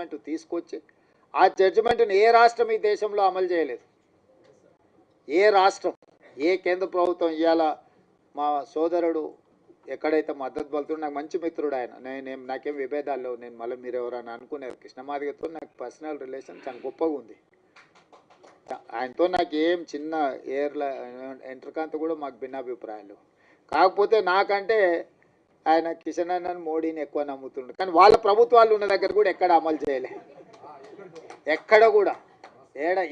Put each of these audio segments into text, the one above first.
Judgement తీసుకొచ్చి ఆ జడ్జిమెంట్ని ఏ రాష్ట్రం ఈ దేశంలో అమలు చేయలేదు. ఏ రాష్ట్రం, ఏ కేంద్ర ప్రభుత్వం ఇవాళ మా సోదరుడు ఎక్కడైతే మద్దతు పలుతుందో, నాకు మంచి మిత్రుడు ఆయన, నాకేం విభేదాలు లేవు. నేను మళ్ళీ మీరు ఎవరైనా అనుకున్నారు, కృష్ణమాదిగతో నాకు పర్సనల్ రిలేషన్ చాలా గొప్పగా ఉంది. ఆయనతో నాకు ఏం చిన్న ఎంట్రకాంత కూడా మాకు భిన్నాభిప్రాయాలు. కాకపోతే నాకంటే ఆయన కిషన్ అన్నని మోడీని ఎక్కువ నమ్ముతుండే. కానీ వాళ్ళ ప్రభుత్వాలు ఉన్న దగ్గర కూడా ఎక్కడ అమలు చేయలే, ఎక్కడ కూడా.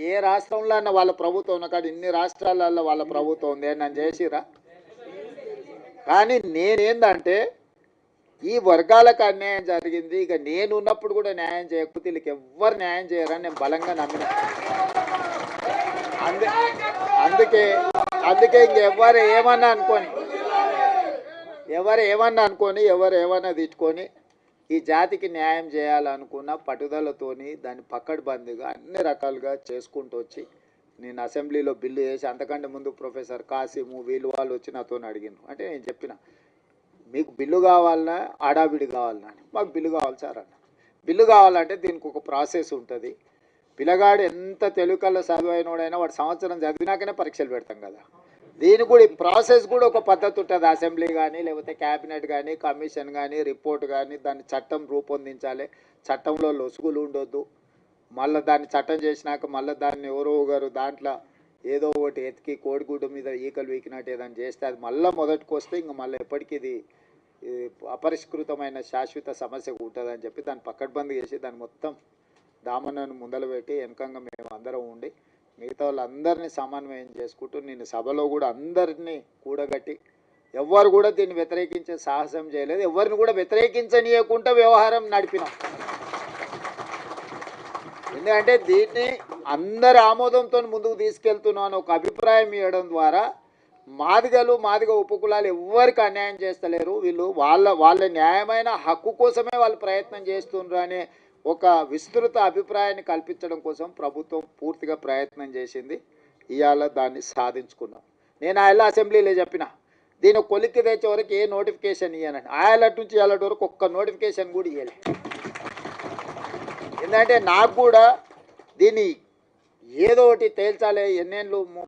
ఏ రాష్ట్రంలో అన్న వాళ్ళ ప్రభుత్వం ఉన్న కాడ, ఇన్ని రాష్ట్రాలలో వాళ్ళ ప్రభుత్వం ఉంది, నన్ను చేసిరా. కానీ నేనేందంటే ఈ వర్గాలకు అన్యాయం జరిగింది, ఇక నేను ఉన్నప్పుడు కూడా న్యాయం చేయకపోతే వీళ్ళకి ఎవ్వరు న్యాయం చేయరని నేను బలంగా నమ్మిన. అందుకే ఇంక ఎవరు ఏమన్నా అనుకొని ఎవరు ఏమన్నా తిట్టుకొని ఈ జాతికి న్యాయం చేయాలనుకున్న పట్టుదలతోని దాన్ని పక్కడ్బందీగా అన్ని రకాలుగా చేసుకుంటూ వచ్చి నేను అసెంబ్లీలో బిల్లు చేసి, అంతకంటే ముందు ప్రొఫెసర్ కాసిము వాళ్ళు వచ్చి నాతో అడిగినారు. అంటే నేను చెప్పిన, మీకు బిల్లు కావాలన్నా ఆడాబిడి కావాలన్నా అని. మాకు బిల్లు కావాలి సార్ అన్న. బిల్లు కావాలంటే దీనికి ఒక ప్రాసెస్ ఉంటుంది. పిల్లగాడు ఎంత తెలుగులో చదివైనోడైనా వాడు సంవత్సరం చదివినాకనే పరీక్షలు పెడతాం కదా. దీనికి కూడా ఈ ప్రాసెస్ కూడా ఒక పద్ధతి ఉంటుంది. అసెంబ్లీ కానీ, లేకపోతే క్యాబినెట్ కానీ, కమిషన్ కానీ, రిపోర్ట్ కానీ, దాన్ని చట్టం రూపొందించాలి. చట్టంలో లొసుగులు ఉండొద్దు. మళ్ళీ దాన్ని చట్టం చేసినాక మళ్ళీ దాన్ని ఎవరో గారు దాంట్లో ఏదో ఒకటి ఎతికి కోడిగుడ్డు మీద ఈకలు వీకినట్టు ఏదైనా చేస్తే అది మళ్ళీ మొదటికి వస్తే ఇంక మళ్ళీ ఎప్పటికీ ఇది అపరిష్కృతమైన శాశ్వత సమస్య ఉంటుందని చెప్పి దాన్ని పక్కడ్బందీ చేసి దాన్ని మొత్తం దామన్నను ముందలు పెట్టి వెనకంగా మేము అందరం ఉండి మిగతా వాళ్ళందరినీ సమన్వయం చేసుకుంటూ నేను సభలో కూడా అందరినీ కూడగట్టి, ఎవ్వరు కూడా దీన్ని వ్యతిరేకించే సాహసం చేయలేదు, ఎవరిని కూడా వ్యతిరేకించనీయకుండా వ్యవహారం నడిపినాం. ఎందుకంటే దీన్ని అందరి ఆమోదంతో ముందుకు తీసుకెళ్తున్నాను ఒక అభిప్రాయం ఇవ్వడం ద్వారా మాదిగ ఉపకులాలు ఎవ్వరికి అన్యాయం చేస్తలేరు, వీళ్ళు వాళ్ళ న్యాయమైన హక్కు కోసమే వాళ్ళు ప్రయత్నం చేస్తున్నారు అనే ఒక విస్తృత అభిప్రాయాన్ని కల్పించడం కోసం ప్రభుత్వం పూర్తిగా ప్రయత్నం చేసింది. ఇవాళ దాన్ని సాధించుకున్నాం. నేను ఆయన అసెంబ్లీలో చెప్పిన, దీన్ని కొలిక్కి తెచ్చే వరకు ఏ నోటిఫికేషన్ ఇవ్వనండి. ఆయలటి నుంచి ఇవాళ వరకు ఒక్క నోటిఫికేషన్ కూడా ఇవ్వలే. ఎందుకంటే నాకు కూడా దీన్ని ఏదో ఒకటి తేల్చాలి, ఎన్నేళ్ళు